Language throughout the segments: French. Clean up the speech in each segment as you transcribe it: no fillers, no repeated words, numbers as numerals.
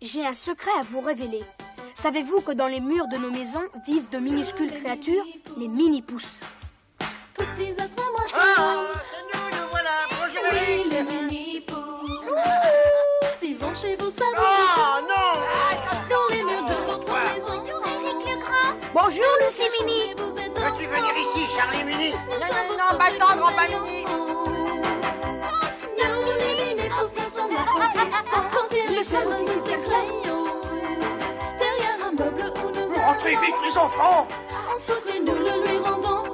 J'ai un secret à vous révéler. Savez-vous que dans les murs de nos maisons vivent de minuscules créatures, les mini-pousses? Petits êtres à moitié c'est nous voilà. Bonjour, oui, les mini-pousses vivons chez vous, ça Oh, non. dans les murs de votre maison. Bonjour, Eric le Grand. Bonjour, Lucie Mini. Vous êtes Veux-tu venir ici, Charlie Mini? Non, pas le temps, grand-père Mini. Nous, les mini-pousses, nous sommes là quand il faut, quand il est céréales et crayons. Derrière un meuble où nous Rentrez vite, les enfants. en secret, nous le lui rendons.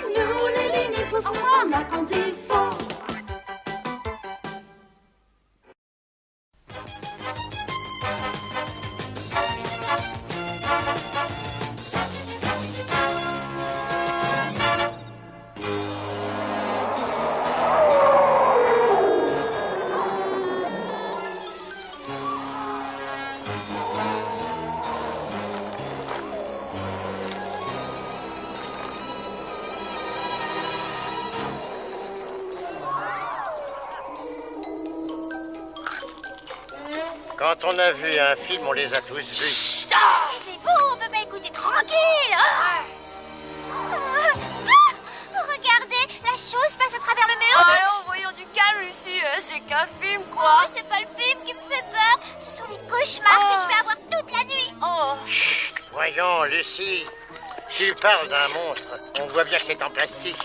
Nous, les mini-pousses, nous sommes là quand il faut. Quand on a vu un film, on les a tous vus. C'est vous, bébé, écoutez, tranquille. Regardez, la chose passe à travers le mur. Allons, voyons du calme, Lucie. C'est qu'un film, quoi. Oh, c'est pas le film qui me fait peur. Ce sont les cauchemars que je vais avoir toute la nuit. Oh. Chut, voyons, Lucie. Tu parles d'un monstre. On voit bien que c'est en plastique.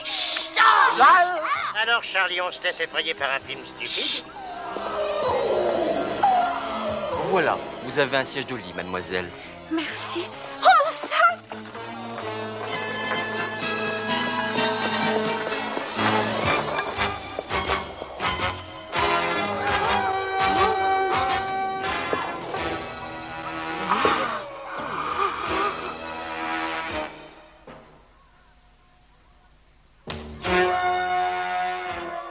Alors, Charlie, on se laisse effrayer par un film stupide? Voilà, vous avez un siège de lit, mademoiselle. Merci. Oh, mon sac.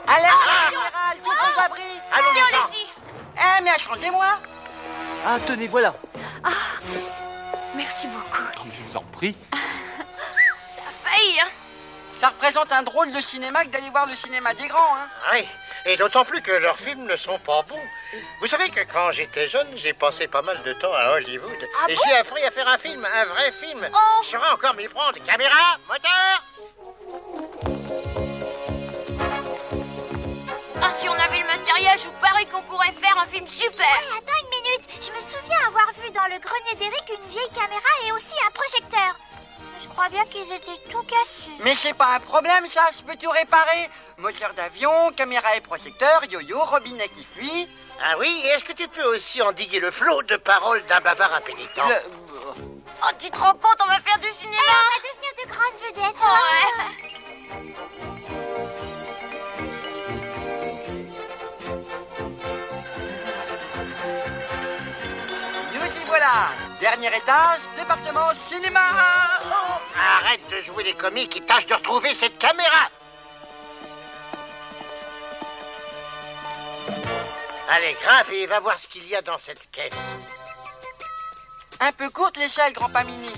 Allez, général, tous aux abris. Allons, les gens. Lucie. Eh, mais attendez-moi. Ah, tenez, voilà. Merci beaucoup. Oh, mais je vous en prie. Ça a failli, hein. Ça représente un drôle de cinéma que d'aller voir le cinéma des grands, hein. Oui, et d'autant plus que leurs films ne sont pas bons. Vous savez que quand j'étais jeune, j'ai passé pas mal de temps à Hollywood. Et j'ai appris à faire un film, un vrai film. Je saurais encore m'y prendre. Caméra, moteur. Ah, si on avait le matériel, je vous parie qu'on pourrait faire un film super. Hey, attends une minute. Je me souviens avoir vu dans le grenier d'Eric une vieille caméra et aussi un projecteur. Je crois bien qu'ils étaient tout cassés. Mais c'est pas un problème, ça, je peux tout réparer. Moteur d'avion, caméra et projecteur, yo-yo, robinet qui fuit. Ah oui, et est-ce que tu peux aussi endiguer le flot de paroles d'un bavard impénitent? Oh, tu te rends compte, on va faire du cinéma. On va devenir de grandes vedettes. Ouais. Nous y voilà. Dernier étage, département cinéma. Oh. Arrête de jouer les comiques et tâche de retrouver cette caméra. Allez, grimpe et va voir ce qu'il y a dans cette caisse. Un peu courte l'échelle, grand-père Mini.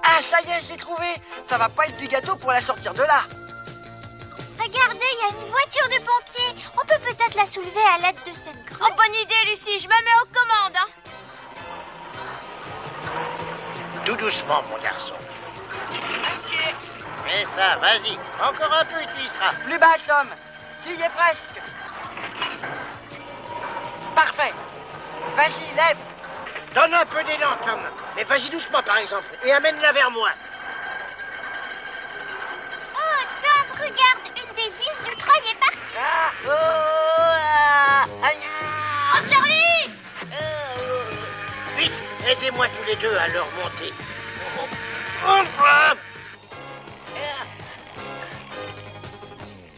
Ah, ça y est, je l'ai trouvé. Ça va pas être du gâteau pour la sortir de là. Regardez, il y a une voiture de pompiers. On peut peut-être la soulever à l'aide de cette grue. Oh, bonne idée, Lucie. Je me mets aux commandes, hein. Tout doucement, mon garçon. Fais ça, vas-y. Encore un peu et tu y seras. Plus bas, Tom. Tu y es presque. Parfait. Vas-y, lève. Donne un peu d'élan, Tom. Mais vas-y doucement, par exemple, et amène-la vers moi. Oh, Tom, regarde, une des vis du treuil est partie. Ah, oh, ah, ah, Oh, Charlie. Vite, aidez-moi tous les deux à le remonter.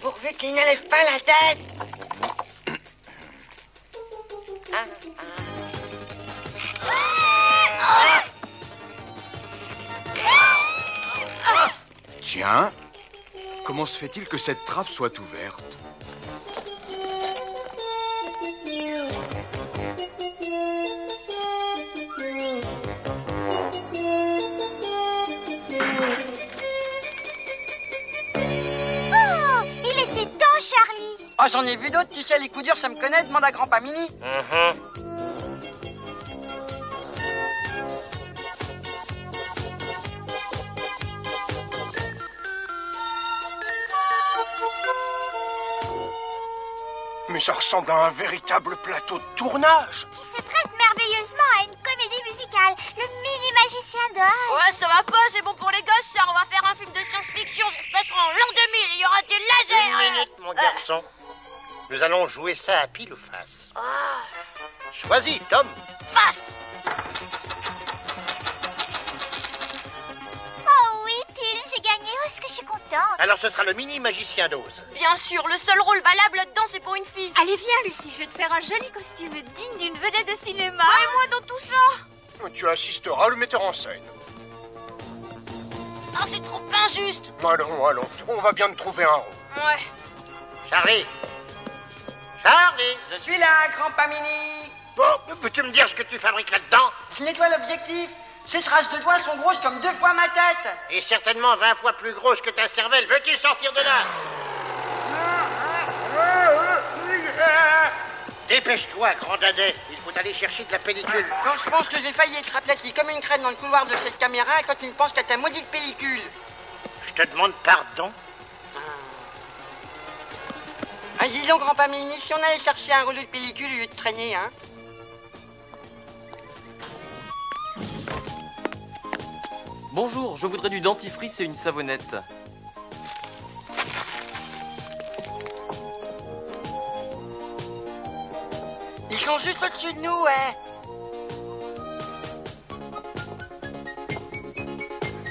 pourvu qu'il ne lève pas la tête. Ah, Tiens, comment se fait-il que cette trappe soit ouverte? Oh, il était temps, Charlie. Oh, j'en ai vu d'autres, tu sais, les coups durs, ça me connaît, demande à Grand-Pa Mini. Mais ça ressemble à un véritable plateau de tournage. Qui se prête merveilleusement à une comédie musicale, le mini-magicien d'Oz. Ouais, ça va pas, c'est bon pour les gosses, ça. On va faire un film de science-fiction, ça se passera en l'an 2000, il y aura des lasers. Une minute, mon garçon. Nous allons jouer ça à pile ou face. Choisis, Tom. Face. Oh oui, pile, j'ai gagné. Oh, est-ce que je suis contente. Alors ce sera le mini-magicien d'Oz. Bien sûr, le seul rôle valable là-dedans, c'est pour une fille. Allez, viens, Lucie, je vais te faire un joli costume digne d'une vedette de cinéma. Et moi dans tout ça. Tu assisteras le metteur en scène. Oh, c'est trop injuste. Allons, on va bien te trouver un rôle. Ouais. Charlie. Charlie. Je suis là, Grand-Pa Mini. Bon, peux-tu me dire ce que tu fabriques là-dedans? Je nettoie l'objectif. Ces traces de doigts sont grosses comme 2 fois ma tête. Et certainement 20 fois plus grosse que ta cervelle. Veux-tu sortir de là? Dépêche-toi, grand dadais. Il faut aller chercher de la pellicule. Quand je pense que j'ai failli être aplati comme une crème dans le couloir de cette caméra, et quand tu ne penses qu'à ta maudite pellicule. Je te demande pardon. Ah, dis donc, Grand-Pa Mini, si on allait chercher un rouleau de pellicule au lieu de traîner, hein. Bonjour, je voudrais du dentifrice et une savonnette. Ils sont juste au-dessus de nous, hein.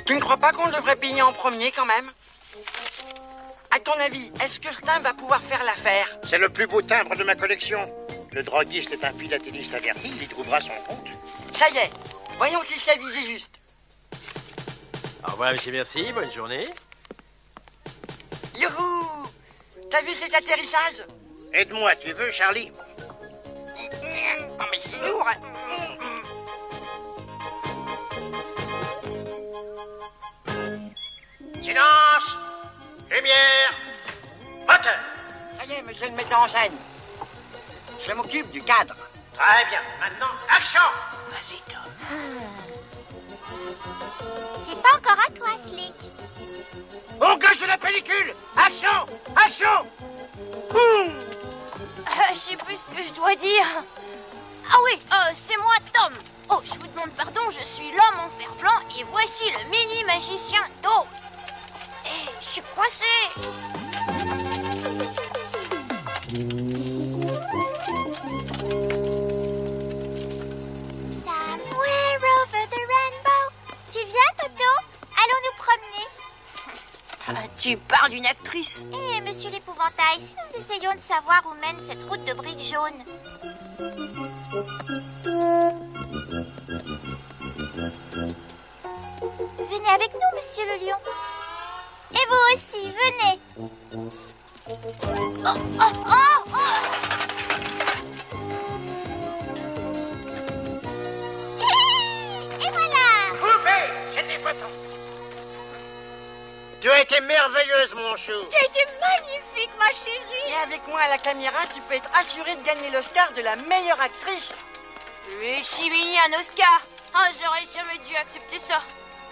Tu ne crois pas qu'on devrait payer en premier, quand même? À ton avis, est-ce que ce timbre va pouvoir faire l'affaire? C'est le plus beau timbre de ma collection. Le droguiste est un philatéliste averti, il y trouvera son compte. Ça y est, voyons si c'est visé juste. Au revoir, monsieur, merci, bonne journée. Youhou! T'as vu cet atterrissage? Aide-moi, tu veux, Charlie? Oh, mais c'est lourd, hein. Silence! Lumière! Moteur! Ça y est, monsieur le metteur en scène. Je m'occupe du cadre. Très bien. Maintenant, action! Vas-y, Tom. C'est pas encore à toi, Slick. On gâche de la pellicule! Action! Action! Je sais plus ce que je dois dire. Ah oui, c'est moi, Tom. Oh, je vous demande pardon, je suis l'homme en fer-blanc et voici le mini-magicien d'Oz. Eh, je suis coincé. Somewhere over the rainbow. Tu viens, Toto? Allons nous promener. Tu parles d'une actrice. Eh, monsieur l'épouvantail, si nous essayons de savoir où mène cette route de briques jaunes. Venez avec nous, monsieur le lion. Et vous aussi, venez. Oh, oh, oh, oh. Et voilà. Coupé! C'était pas ton. Tu as été merveilleuse, mon chou. Tu as été magnifique, ma chérie. Et avec moi à la caméra, tu peux être assuré de gagner l'Oscar de la meilleure actrice. Mais Chimini, un Oscar. Ah, j'aurais jamais dû accepter ça.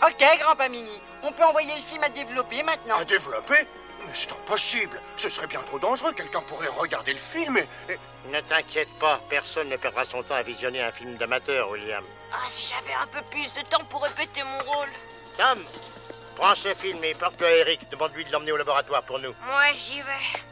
Ok, Grand-Pa Mini, on peut envoyer le film à développer maintenant. À développer? Mais c'est impossible. Ce serait bien trop dangereux. Quelqu'un pourrait regarder le film et... Ne t'inquiète pas, personne ne perdra son temps à visionner un film d'amateur, William. Ah, si j'avais un peu plus de temps pour répéter mon rôle. Tom, prends ce film et porte-le à Eric. Demande-lui de l'emmener au laboratoire pour nous. Ouais, j'y vais.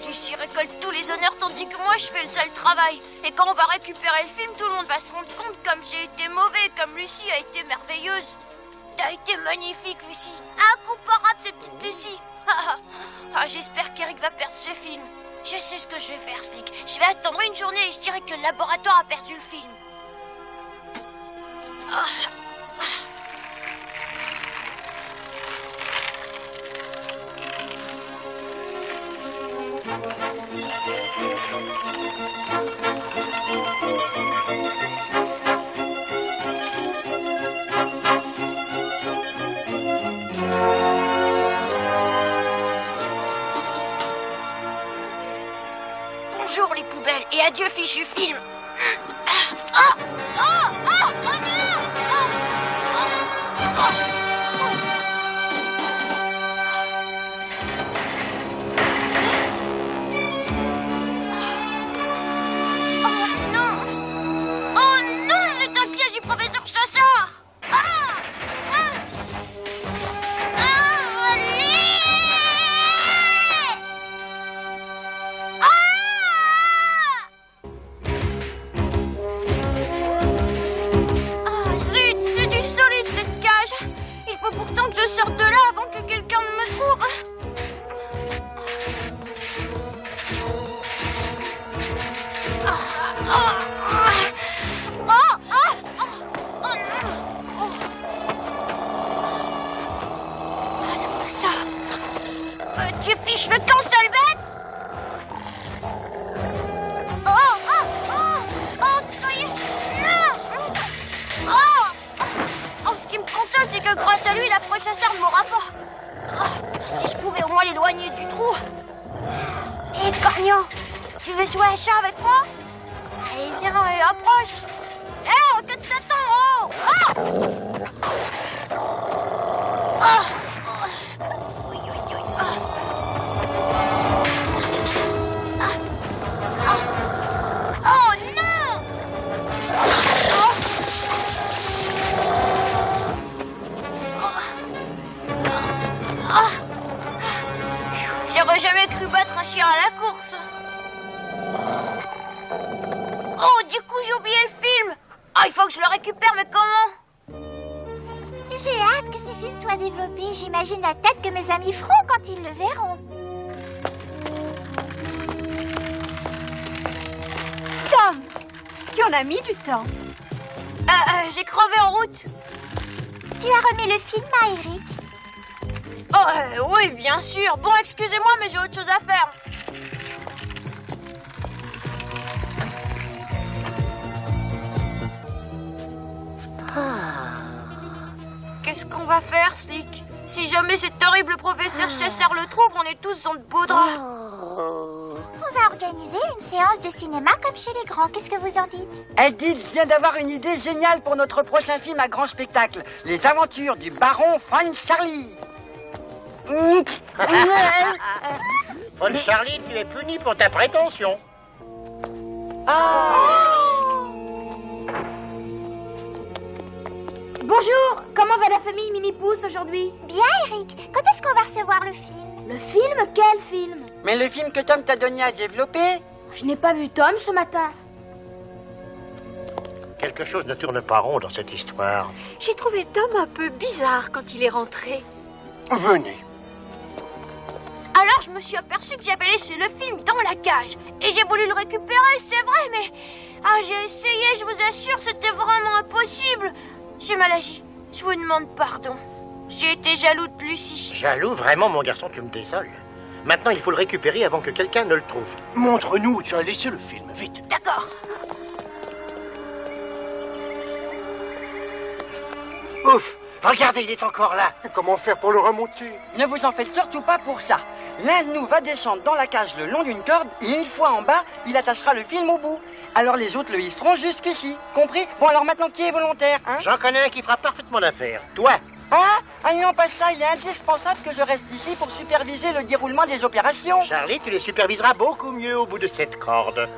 Lucie récolte tous les honneurs tandis que moi je fais le sale travail. Et quand on va récupérer le film, tout le monde va se rendre compte comme j'ai été mauvais, comme Lucie a été merveilleuse. T'as été magnifique, Lucie. Incomparable, cette petite Lucie. J'espère qu'Eric va perdre ce film. Je sais ce que je vais faire, Slick. Je vais attendre une journée et je dirai que le laboratoire a perdu le film. Adieu, fichu film. Oh, oh, oh, oh non! Oh non, c'est un piège du professeur Chassard. Pourtant que je sorte de là avant que quelqu'un ne me trouve. Ça. Tu fiches le camp, sale bête. Ça y est. Ce qui me console, c'est que grâce à lui, l'affreux chasseur ne m'aura pas. Si je pouvais au moins l'éloigner du trou. Hé, Cornio, tu veux jouer à chat avec moi? Allez, viens, approche. Hé, qu'est-ce que t'attends, J'aurais jamais cru battre un chien à la course. Oh, du coup, j'ai oublié le film. Il faut que je le récupère, mais comment? J'ai hâte que ce film soit développé. J'imagine la tête que mes amis feront quand ils le verront. Tom, tu en as mis du temps. J'ai crevé en route. Tu as remis le film à Eric? Oui, bien sûr. Bon, excusez-moi, mais j'ai autre chose à faire. Qu'est-ce qu'on va faire, Slick? Si jamais cet horrible professeur Chasseur le trouve, on est tous dans de beaux draps. On va organiser une séance de cinéma comme chez les grands. Qu'est-ce que vous en dites? Edith vient d'avoir une idée géniale pour notre prochain film à grand spectacle. Les aventures du baron Von Charlie. Von Charlie, tu es puni pour ta prétention. Bonjour, comment va la famille Mini-Pouce aujourd'hui? Bien, Eric. Quand est-ce qu'on va recevoir le film? Le film? Quel film? Mais le film que Tom t'a donné à développer? Je n'ai pas vu Tom ce matin. Quelque chose ne tourne pas rond dans cette histoire. J'ai trouvé Tom un peu bizarre quand il est rentré. Venez. Alors je me suis aperçu que j'avais laissé le film dans la cage. Et j'ai voulu le récupérer, c'est vrai, mais... j'ai essayé, je vous assure, c'était vraiment impossible. J'ai mal agi. Je vous demande pardon. J'ai été jaloux de Lucie. Jaloux, vraiment, mon garçon, tu me désoles. Maintenant, il faut le récupérer avant que quelqu'un ne le trouve. Montre-nous où tu as laissé le film, vite. D'accord. Ouf! Regardez, il est encore là. Comment faire pour le remonter? Ne vous en faites surtout pas pour ça. L'un de nous va descendre dans la cage le long d'une corde et une fois en bas, il attachera le film au bout. Alors les autres le hisseront jusqu'ici. Compris? Bon, alors maintenant, qui est volontaire, hein? J'en connais un qui fera parfaitement l'affaire. Toi! Non, pas ça. Il est indispensable que je reste ici pour superviser le déroulement des opérations. Charlie, tu les superviseras beaucoup mieux au bout de cette corde.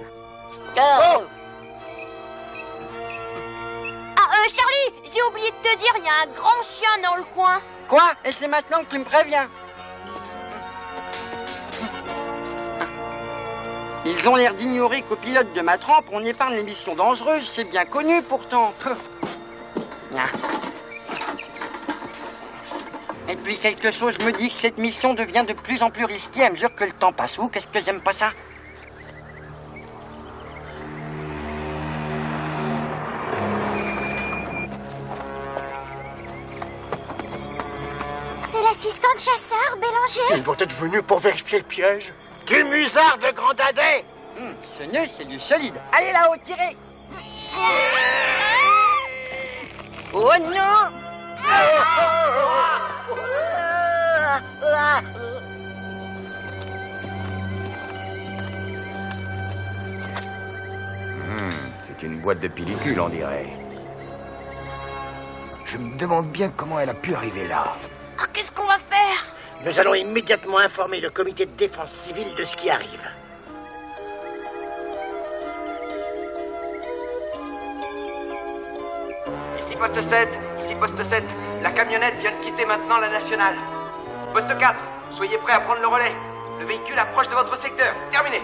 Charlie, j'ai oublié de te dire, il y a un grand chien dans le coin. Quoi? Et c'est maintenant que tu me préviens? Ils ont l'air d'ignorer qu'au pilote de ma trempe, on épargne les missions dangereuses. C'est bien connu, pourtant. Et puis quelque chose me dit que cette mission devient de plus en plus risquée à mesure que le temps passe. Qu'est-ce que j'aime pas ça? C'est l'assistant de chasseur, Bélanger. Ils vont être venus pour vérifier le piège. Du musard de Grand Dadais! Ce nœud, c'est du solide. Allez là-haut, tirez! Oh non! C'est une boîte de pellicule, on dirait. Je me demande bien comment elle a pu arriver là. Oh, qu'est-ce qu'on va faire? Nous allons immédiatement informer le comité de défense civile de ce qui arrive. Ici poste 7, ici poste 7. La camionnette vient de quitter maintenant la nationale. Poste 4, soyez prêts à prendre le relais. Le véhicule approche de votre secteur. Terminé.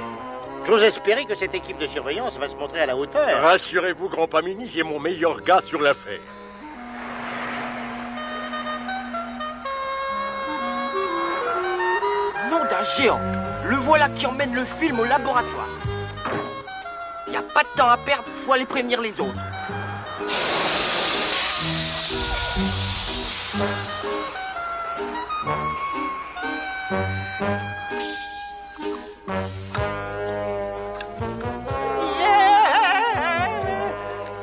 J'ose espérer que cette équipe de surveillance va se montrer à la hauteur. Rassurez-vous, Grand Pamini, j'ai mon meilleur gars sur l'affaire. Nom d'un géant. Le voilà qui emmène le film au laboratoire. Y a pas de temps à perdre, faut aller prévenir les autres.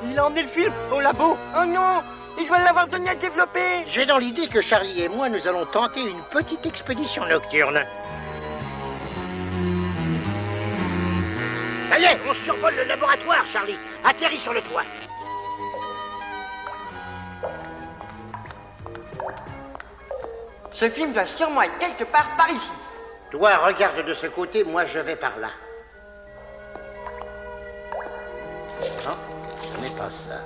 Il a emmené le film au labo. Oh non, il doit l'avoir donné à développer. J'ai dans l'idée que Charlie et moi, nous allons tenter une petite expédition nocturne. Ça y est, on survole le laboratoire, Charlie. Atterris sur le toit. Ce film doit sûrement être quelque part par ici. Toi, regarde de ce côté, moi je vais par là. Non, ce n'est pas ça.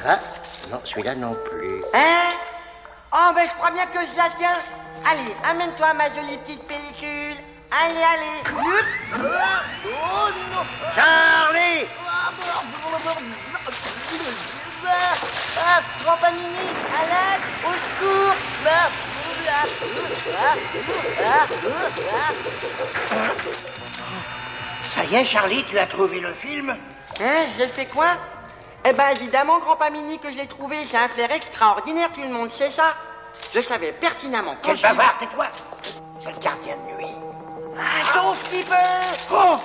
Ah, non, celui-là non plus. Hein? Oh, ben je crois bien que je la tiens. Allez, amène-toi ma jolie petite pellicule. Allez, allez. Oh non. Charlie! Grand Pamini, à l'aide, au secours. Ça y est, Charlie, tu as trouvé le film? Hein, j'ai fait quoi? Eh ben évidemment, Grand Pamini, que je l'ai trouvé. C'est un flair extraordinaire, tout le monde sait ça. Je savais pertinemment que Quel bavard, tais-toi! C'est le gardien de nuit. Sauf petit peu. Oh!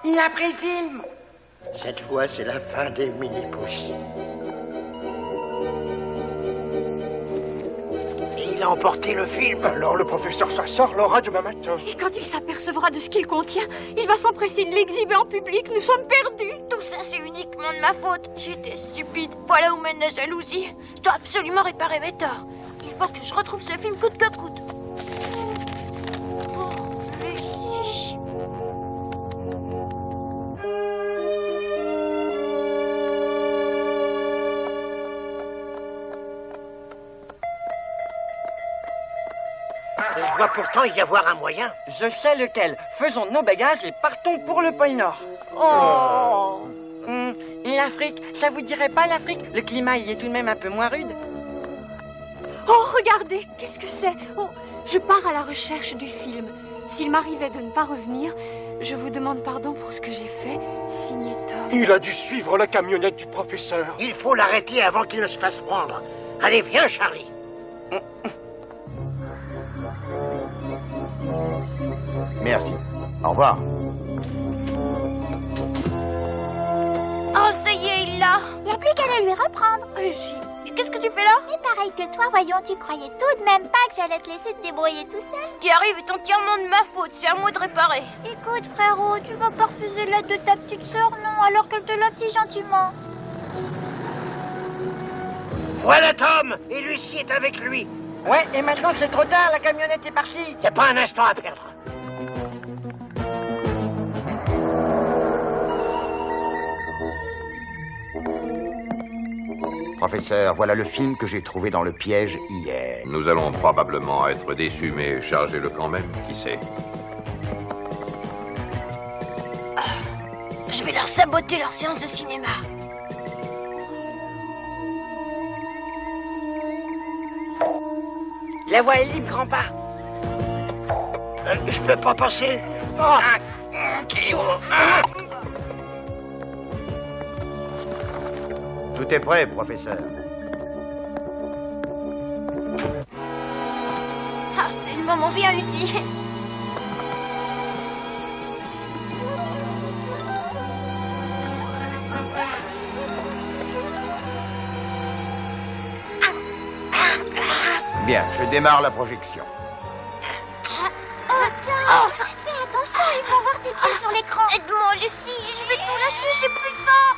Il a pris le film. Cette fois, c'est la fin des mini-pouces. Il a emporté le film. Alors le professeur Chassard l'aura demain matin. Et quand il s'apercevra de ce qu'il contient, il va s'empresser de l'exhiber en public. Nous sommes perdus. Tout ça, c'est uniquement de ma faute. J'étais stupide. Voilà où mène la jalousie. Je dois absolument réparer mes torts. Il faut que je retrouve ce film coûte que coûte. Pour Lucie. Il doit pourtant y avoir un moyen. Je sais lequel. Faisons nos bagages et partons pour le pôle Nord. Oh! L'Afrique, ça vous dirait pas l'Afrique? Le climat y est tout de même un peu moins rude. Oh, regardez, qu'est-ce que c'est? Oh, je pars à la recherche du film. S'il m'arrivait de ne pas revenir, je vous demande pardon pour ce que j'ai fait. Signé Tom. Il a dû suivre la camionnette du professeur. Il faut l'arrêter avant qu'il ne se fasse prendre. Allez, viens, Charlie. Merci. Au revoir. Oh, ça y est, il l'a. Il n'y a plus qu'à le lui reprendre. Réussi. Et qu'est-ce que tu fais là? Mais pareil que toi, voyons, tu croyais tout de même pas que j'allais te laisser te débrouiller tout seul. Ce qui arrive est entièrement de ma faute. C'est à moi de réparer. Écoute, frérot, tu vas pas refuser l'aide de ta petite sœur, non, alors qu'elle te lave si gentiment. Voilà Tom, et Lucie est avec lui. Ouais, et maintenant c'est trop tard, la camionnette est partie. Y a pas un instant à perdre. Professeur, voilà le film que j'ai trouvé dans le piège hier. Nous allons probablement être déçus, mais chargez-le quand même, qui sait. Je vais leur saboter leur séance de cinéma. La voie est libre, grand pas. Je peux pas passer. Tout est prêt, professeur. Ah, c'est le moment. Viens, Lucie. Bien, je démarre la projection. Fais attention, ils vont voir tes pieds sur l'écran. Aide-moi, Lucie, je vais tout lâcher, j'ai plus fort.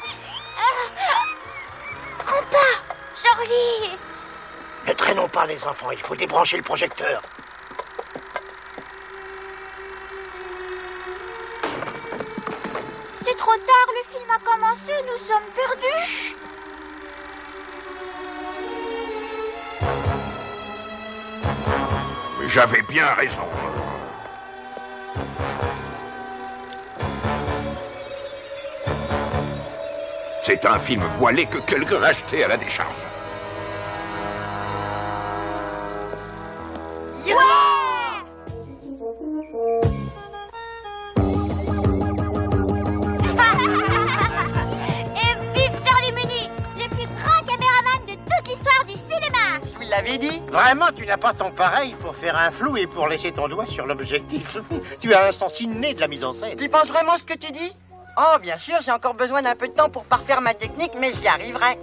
Prends pas, Charlie. Ne traînons pas les enfants, il faut débrancher le projecteur. C'est trop tard, le film a commencé, nous sommes perdus. J'avais bien raison. C'est un film voilé que quelqu'un a acheté à la décharge. Et vive Charlie Muni, le plus grand caméraman de toute l'histoire du cinéma. Je vous l'avais dit. Vraiment, tu n'as pas ton pareil pour faire un flou et pour laisser ton doigt sur l'objectif. Tu as un sens inné de la mise en scène. Tu penses vraiment ce que tu dis? Oh, bien sûr, j'ai encore besoin d'un peu de temps pour parfaire ma technique, mais j'y arriverai.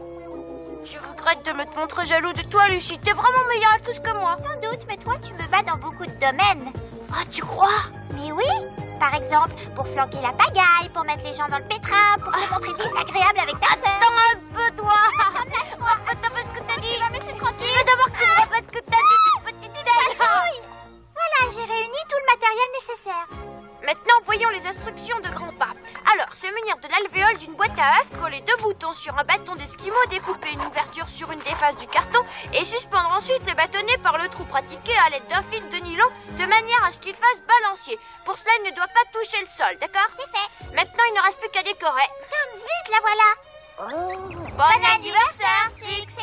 Je regrette de me montrer jaloux de toi, Lucie. T'es vraiment meilleure actrice que moi. Sans doute, mais toi, tu me bats dans beaucoup de domaines. Ah, tu crois? Mais oui. Par exemple, pour flanquer la pagaille, pour mettre les gens dans le pétrin, pour te montrer désagréable avec ta sœur. Attends un peu, toi. Répète un peu ce que t'as dit. Tu vas me laisser tranquille. Je veux d'abord que tu répètes ce que t'as dit, cette petite idée. Voilà, j'ai réuni tout le matériel nécessaire. Maintenant, voyons les instructions de grand-pa. Alors, se munir de l'alvéole d'une boîte à œufs, coller 2 boutons sur un bâton d'esquimau, découper une ouverture sur une des faces du carton et suspendre ensuite le bâtonnet par le trou pratiqué à l'aide d'un fil de nylon de manière à ce qu'il fasse balancier. Pour cela, il ne doit pas toucher le sol, d'accord? C'est fait. Maintenant, il ne reste plus qu'à décorer. Comme vite, la voilà. Bon anniversaire, Stix.